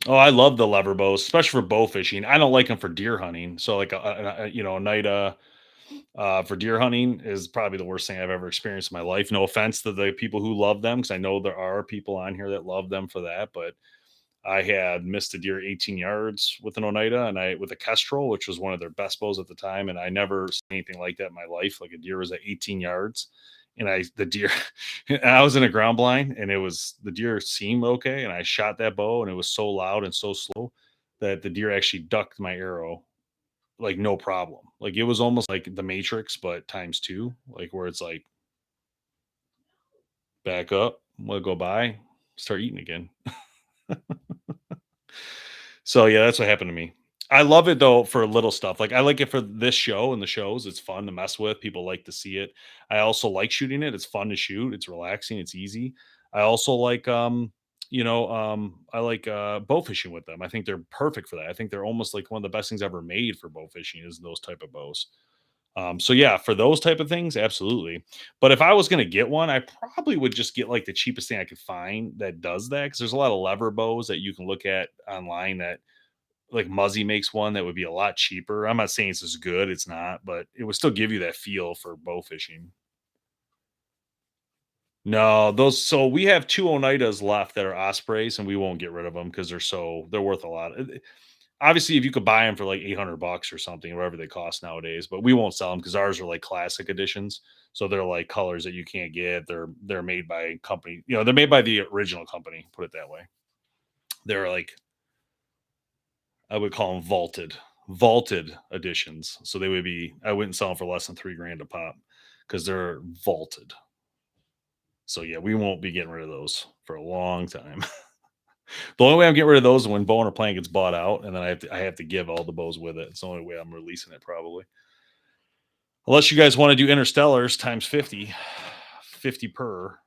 [SPEAKER 1] Oh, I love the lever bows, especially for bow fishing. I don't like them for deer hunting. So, like, a night for deer hunting is probably the worst thing I've ever experienced in my life. No offense to the people who love them, because I know there are people on here that love them for that. But I had missed a deer 18 yards with an Oneida and I with a Kestrel, which was one of their best bows at the time. And I never seen anything like that in my life. Like a deer was at 18 yards. And the deer, I was in a ground blind and the deer seemed okay. And I shot that bow and it was so loud and so slow that the deer actually ducked my arrow like no problem. Like it was almost like the Matrix, but times two, like where it's like back up, we'll go by, start eating again. So yeah, that's what happened to me. I love it though for little stuff. Like I like it for this show and the shows. It's fun to mess with. People like to see it. I also like shooting it. It's fun to shoot. It's relaxing. It's easy. I also like I like bow fishing with them. I think they're perfect for that. I think they're almost like one of the best things ever made for bow fishing is those type of bows. So yeah, for those type of things, absolutely. But if I was gonna get one, I probably would just get like the cheapest thing I could find that does that. Because there's a lot of lever bows that you can look at online that like Muzzy makes one that would be a lot cheaper. I'm not saying it's as good, it's not, but it would still give you that feel for bow fishing. No, those so we have two Oneidas left that are ospreys, and we won't get rid of them because they're worth a lot. Obviously, if you could buy them for like 800 bucks or something, whatever they cost nowadays, but we won't sell them because ours are like classic editions. So they're like colors that you can't get. They're made by company, they're made by the original company, put it that way. They're like I would call them vaulted editions. So they would be I wouldn't sell them for less than 3 grand a pop because they're vaulted. So yeah, we won't be getting rid of those for a long time. The only way I'm getting rid of those is when BowHunterPlanet gets bought out, and then I have to give all the bows with it. It's the only way I'm releasing it probably. Unless you guys want to do interstellars times 50, 50 per.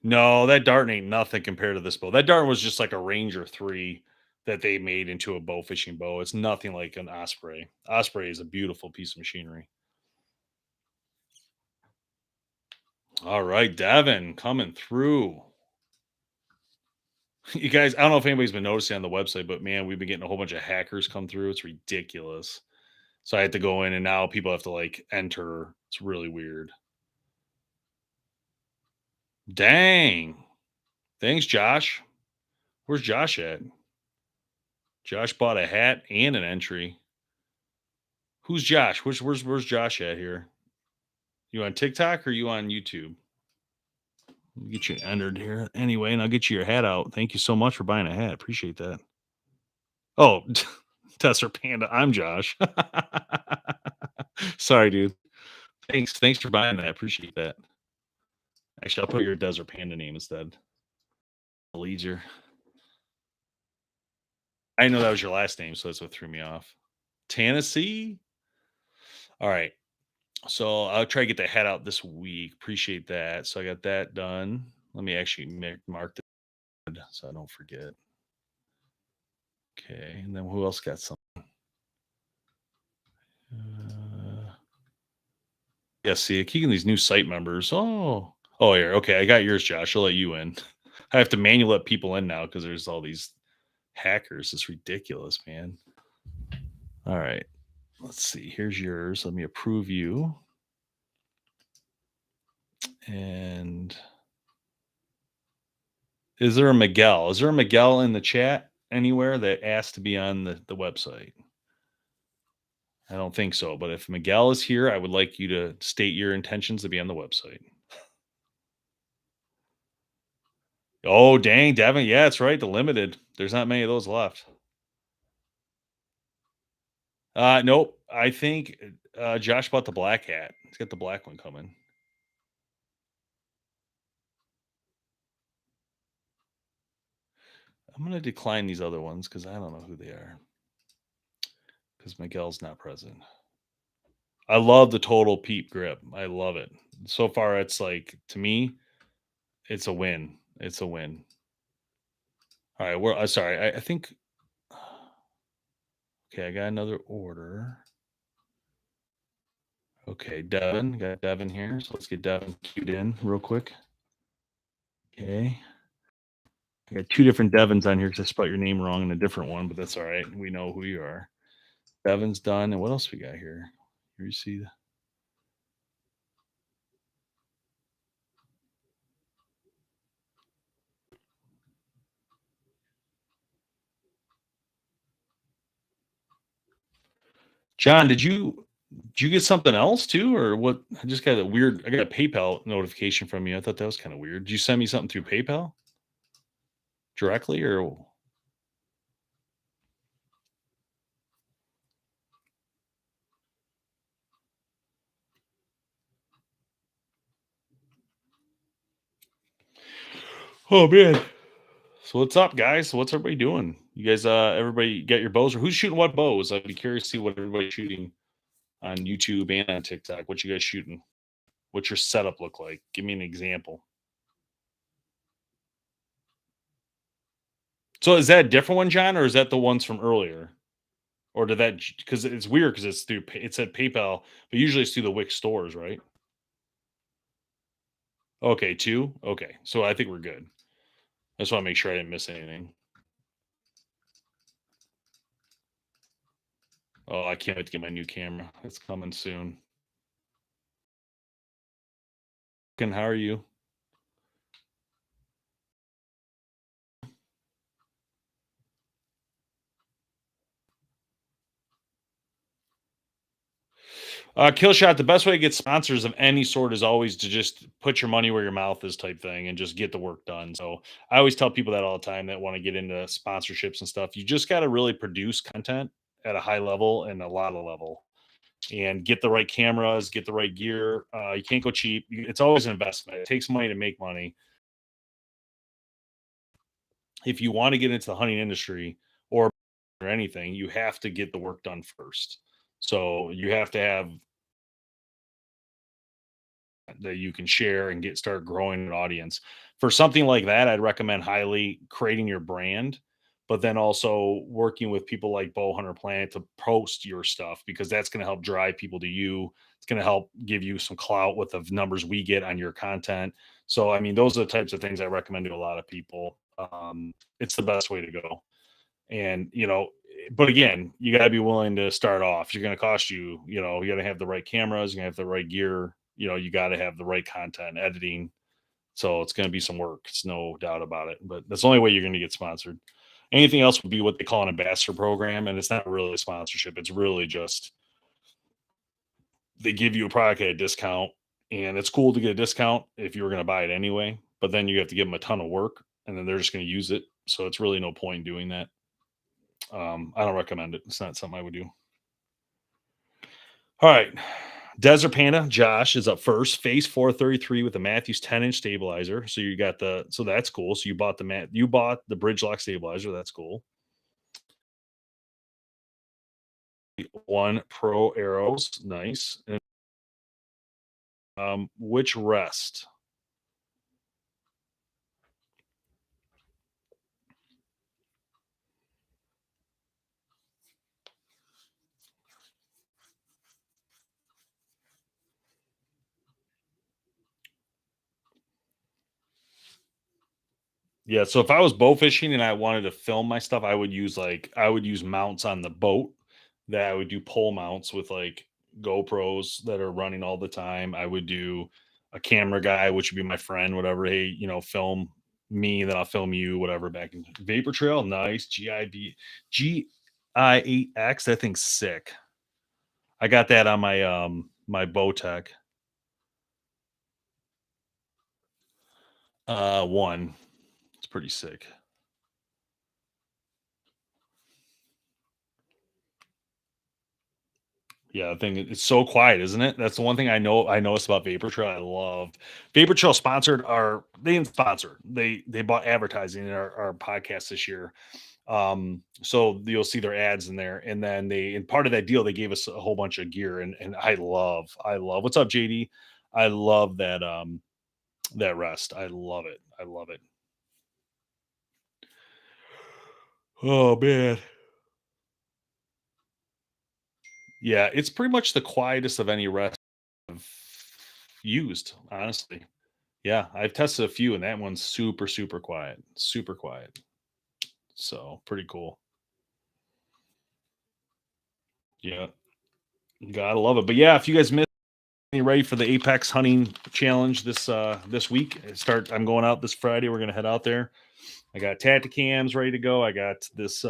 [SPEAKER 1] No, that dart ain't nothing compared to this bow. That dart was just like a Ranger 3 that they made into a bow fishing bow. It's nothing like an Osprey. Osprey is a beautiful piece of machinery. All right, Devin coming through. You guys, I don't know if anybody's been noticing on the website, but man, we've been getting a whole bunch of hackers come through. It's ridiculous. So I had to go in and now people have to like enter. It's really weird. Dang. Thanks, Josh. Where's Josh at? Josh bought a hat and an entry. Who's Josh? Where's Josh at here? You on TikTok or you on YouTube? Let me get you entered here anyway, and I'll get you your hat out. Thank you so much for buying a hat. Appreciate that. Oh, Tesser Panda. I'm Josh. Sorry, dude. Thanks for buying that. Appreciate that. Actually, I'll put your Desert Panda name instead. A little easier. I know that was your last name, so that's what threw me off. Tennessee. All right. So I'll try to get the hat out this week. Appreciate that. So I got that done. Let me actually mark it so I don't forget. Okay. And then who else got some? Uh, yeah, see, keeping these new site members. Oh, here. Okay, I got yours, Josh. I'll let you in. I have to manually let people in now because there's all these hackers. It's ridiculous, man. All right. Let's see. Here's yours. Let me approve you. And is there a Miguel? Is there a Miguel in the chat anywhere that asked to be on the website? I don't think so. But if Miguel is here, I would like you to state your intentions to be on the website. Oh, dang, Devin. Yeah, that's right. The limited. There's not many of those left. Nope. I think Josh bought the black hat. He's got the black one coming. I'm gonna decline these other ones because I don't know who they are. Because Miguel's not present. I love the total peep grip. I love it. So far, it's like to me, it's a win. It's a win. All right, we're sorry. I think okay, I got another order. Okay, Devin. Got Devin here. So let's get Devin queued in real quick. Okay. I got two different Devins on here because I spelled your name wrong in a different one, but that's all right. We know who you are. Devin's done. And what else we got here? Here you see John, did you get something else too, or what? I just got a weird. I got a PayPal notification from you. I thought that was kind of weird. Did you send me something through PayPal directly, or? Oh man. So what's up, guys? What's everybody doing? You guys, everybody got your bows, or who's shooting what bows? I'd be curious to see what everybody's shooting on YouTube and on TikTok. What you guys shooting? What's your setup look like? Give me an example. So is that a different one, John, or is that the ones from earlier? Or did that because it's weird because it's through it said PayPal, but usually it's through the Wix stores, right? Okay, two. Okay, so I think we're good. I just want to make sure I didn't miss anything. Oh, I can't wait to get my new camera. It's coming soon. Ken, how are you? Kill shot. The best way to get sponsors of any sort is always to just put your money where your mouth is, type thing, and just get the work done. So I always tell people that all the time that want to get into sponsorships and stuff. You just got to really produce content at a high level and a lot of level, and get the right cameras, get the right gear. You can't go cheap. It's always an investment. It takes money to make money. If you want to get into the hunting industry or anything, you have to get the work done first. So you have to have that you can share and get start growing an audience. For something like that, I'd recommend highly creating your brand, but then also working with people like BowHunterPlanet to post your stuff because that's going to help drive people to you. It's going to help give you some clout with the numbers we get on your content. So, I mean, those are the types of things I recommend to a lot of people. It's the best way to go. And, but again, you got to be willing to start off. You're going to cost you, you got to have the right cameras, you got to have the right gear, you got to have the right content editing. So it's going to be some work. It's no doubt about it. But that's the only way you're going to get sponsored. Anything else would be what they call an ambassador program. And it's not really a sponsorship. It's really just they give you a product at a discount. And it's cool to get a discount if you were going to buy it anyway. But then you have to give them a ton of work and then they're just going to use it. So it's really no point in doing that. I don't recommend it. It's not something I would do. All right. Desert Panda Josh is up first. Phase 433 with a Matthews 10-inch stabilizer. So you got so that's cool. So you bought the bridge lock stabilizer. That's cool. One Pro arrows, nice. And which rest? Yeah, so if I was bow fishing and I wanted to film my stuff, I would use mounts on the boat that I would do pole mounts with like GoPros that are running all the time. I would do a camera guy, which would be my friend, whatever. Hey, film me, then I'll film you, whatever. Back in Vapor Trail, nice. GI8X, that thing's sick. I got that on my Bowtech. One. It's pretty sick. Yeah, I think it's so quiet, isn't it? That's the one thing I noticed about Vapor Trail. I love Vapor Trail sponsored our they didn't sponsor. They bought advertising in our podcast this year. So you'll see their ads in there. And then they in part of that deal, they gave us a whole bunch of gear and I love what's up, JD? I love that that rest. I love it. I love it. Oh man. Yeah, it's pretty much the quietest of any rest I've used, honestly. Yeah, I've tested a few and that one's super, super quiet. Super quiet. So pretty cool. Yeah. Gotta love it. But yeah, if you guys missed me ready for the Apex hunting challenge this week. I'm going out this Friday. We're gonna head out there. I got Tacticams ready to go. I got this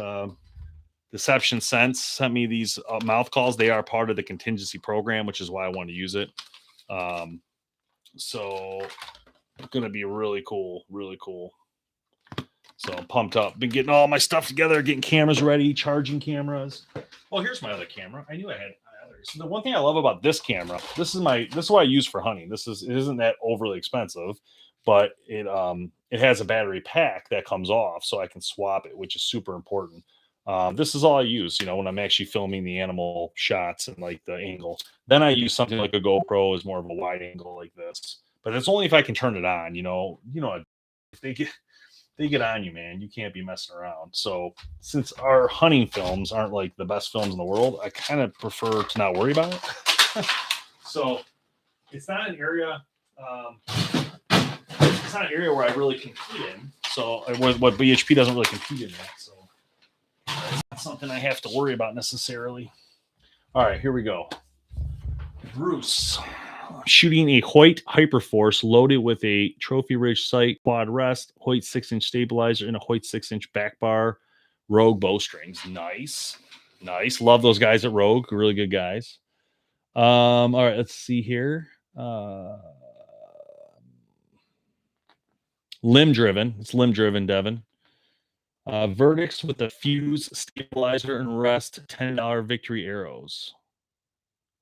[SPEAKER 1] Deception Sense sent me these mouth calls. They are part of the contingency program, which is why I want to use it. So gonna be really cool, really cool. So I'm pumped up. Been getting all my stuff together, getting cameras ready, charging cameras. Oh, here's my other camera. I knew I had others. So the one thing I love about this camera, this is what I use for hunting. It isn't that overly expensive, but it has a battery pack that comes off, so I can swap it, which is super important. This is all I use, when I'm actually filming the animal shots and like the angle. Then I use something like a GoPro is more of a wide angle like this. But it's only if I can turn it on, if they get on you, man. You can't be messing around. So since our hunting films aren't like the best films in the world, I kind of prefer to not worry about it. So it's not an area. It's not an area where I really compete in. So what BHP doesn't really compete in that. So it's not something I have to worry about necessarily. All right, here we go. Bruce shooting a Hoyt Hyperforce loaded with a Trophy Ridge sight, quad rest, Hoyt 6-inch stabilizer, and a Hoyt 6-inch back bar, Rogue bowstrings. Nice. Nice. Love those guys at Rogue. Really good guys. All right, let's see here. Limb driven. It's limb driven, Devin. Verdicts with the fuse, stabilizer, and rest, $10 victory arrows.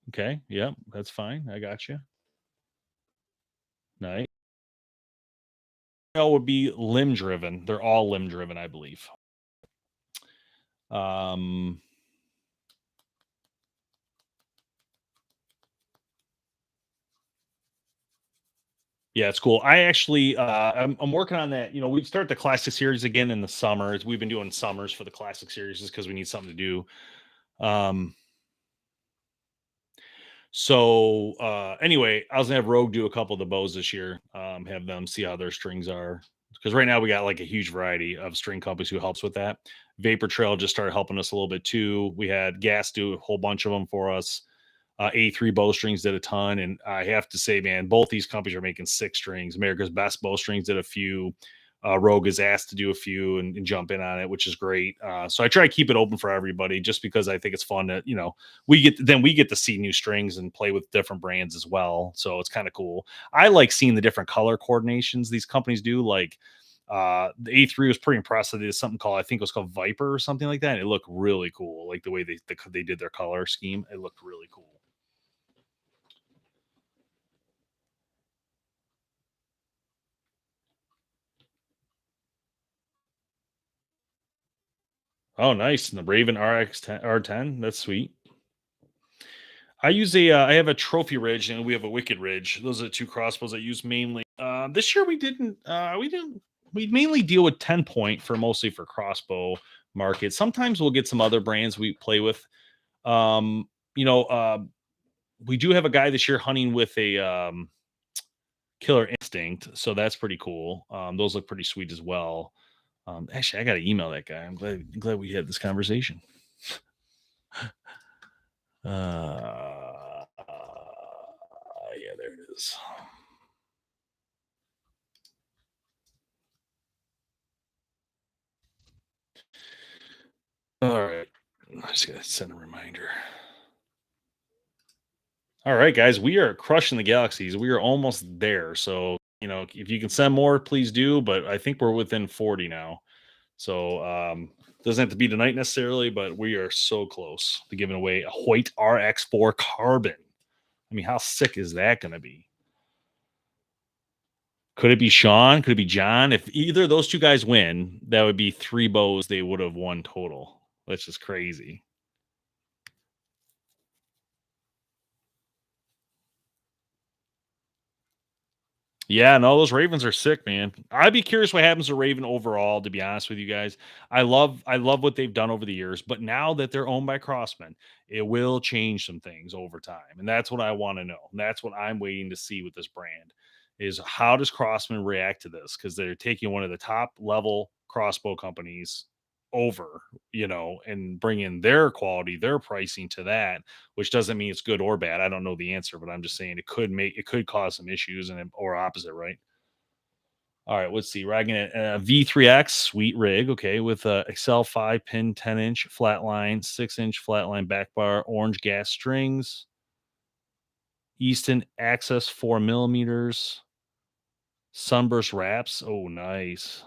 [SPEAKER 1] Okay, yep, that's fine. I got you. Nice. Would be limb driven. They're all limb driven, I believe. Yeah, it's cool. I actually, I'm working on that. We start the classic series again in the summers. We've been doing summers for the classic series just because we need something to do. Anyway, I was gonna have Rogue do a couple of the bows this year. Have them see how their strings are. Because right now we got like a huge variety of string companies who helps with that. Vapor Trail just started helping us a little bit too. We had Gas do a whole bunch of them for us. A3 bowstrings did a ton, and I have to say, man, both these companies are making 6 strings. America's Best Bowstrings did a few. Rogue is asked to do a few and jump in on it, which is great. So I try to keep it open for everybody, just because I think it's fun that we get to see new strings and play with different brands as well. So it's kind of cool. I like seeing the different color coordinations these companies do. Like the A3 was pretty impressive. They did something called, I think it was called Viper or something like that. And it looked really cool. Like the way they did their color scheme, it looked really cool. Oh, nice. And the Raven RX10 R10. That's sweet. I have a Trophy Ridge and we have a Wicked Ridge. Those are the two crossbows I use mainly. This year we mainly deal with 10 point mostly for crossbow market. Sometimes we'll get some other brands we play with. Um, you know, uh, we do have a guy this year hunting with a Killer Instinct, so that's pretty cool. Those look pretty sweet as well. Actually, I got to email that guy. I'm glad we had this conversation. Yeah, there it is. All right, I just gotta send a reminder. All right, guys, we are crushing the galaxies. We are almost there. So if you can send more, please do. But I think we're within 40 now. So Doesn't have to be tonight necessarily, but we are so close to giving away a Hoyt RX4 Carbon. I mean, how sick is that going to be? Could it be Sean? Could it be John? If either of those two guys win, that would be 3 bows they would have won total. That's just crazy. Yeah, no, those Ravens are sick, man. I'd be curious what happens to Raven overall, to be honest with you guys. I love what they've done over the years, but now that they're owned by Crossman, it will change some things over time. And that's what I want to know. And that's what I'm waiting to see with this brand is how does Crossman react to this? Because they're taking one of the top level crossbow companies over, and bringing their quality, their pricing to that, which doesn't mean it's good or bad. I don't know the answer, but I'm just saying it could cause some issues or opposite, right? All right, let's see. Ragging it V3X sweet rig, okay, with Excel 5 pin 10-inch flat line, 6-inch flat line back bar, orange gas strings, Easton Access 4 millimeters, sunburst wraps. Oh, nice.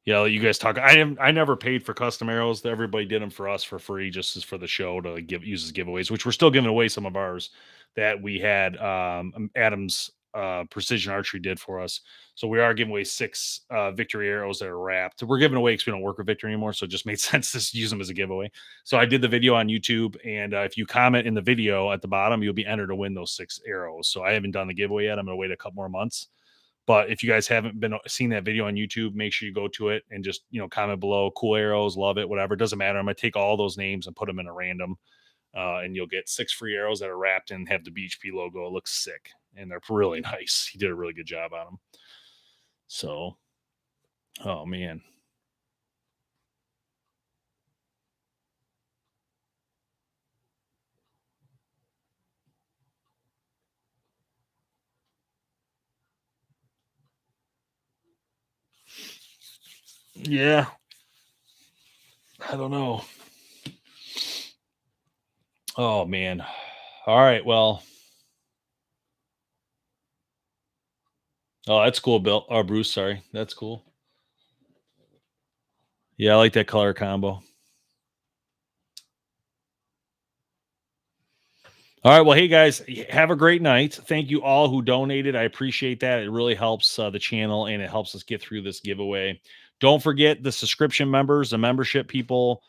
[SPEAKER 1] Yeah, you guys talk. I never paid for custom arrows. Everybody did them for us for free, just as for the show to use as giveaways, which we're still giving away some of ours that we had. Adams Precision Archery did for us, so we are giving away 6 victory arrows that are wrapped. We're giving away because we don't work with Victory anymore, so it just made sense to use them as a giveaway. So I did the video on YouTube, and if you comment in the video at the bottom, you'll be entered to win those 6 arrows. So I haven't done the giveaway yet. I'm going to wait a couple more months, but if you guys haven't been seen that video on YouTube, make sure you go to it and just comment below. Cool arrows, love it, whatever. It doesn't matter. I'm gonna take all those names and put them in a random, and you'll get 6 free arrows that are wrapped and have the BHP logo. It looks sick and they're really nice. He did a really good job on them. So, oh man, yeah, I don't know. Oh man. All right, well, oh that's cool, Bill or Bruce. Sorry, that's cool. Yeah, I like that color combo. All right. Well, hey guys, have a great night. Thank you all who donated. I appreciate that. It really helps the channel and it helps us get through this giveaway. Don't forget the subscription members, the membership people,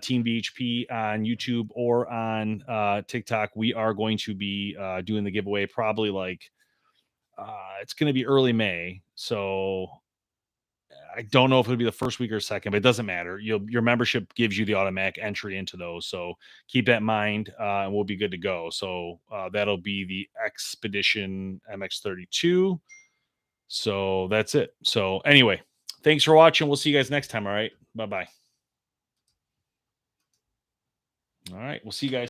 [SPEAKER 1] Team BHP on YouTube or on TikTok. We are going to be doing the giveaway probably like it's going to be early May. So I don't know if it'll be the first week or second, but it doesn't matter. Your membership gives you the automatic entry into those. So keep that in mind, and we'll be good to go. So that'll be the Expedition MX32. So that's it. So anyway, thanks for watching. We'll see you guys next time. All right. Bye bye. All right. We'll see you guys.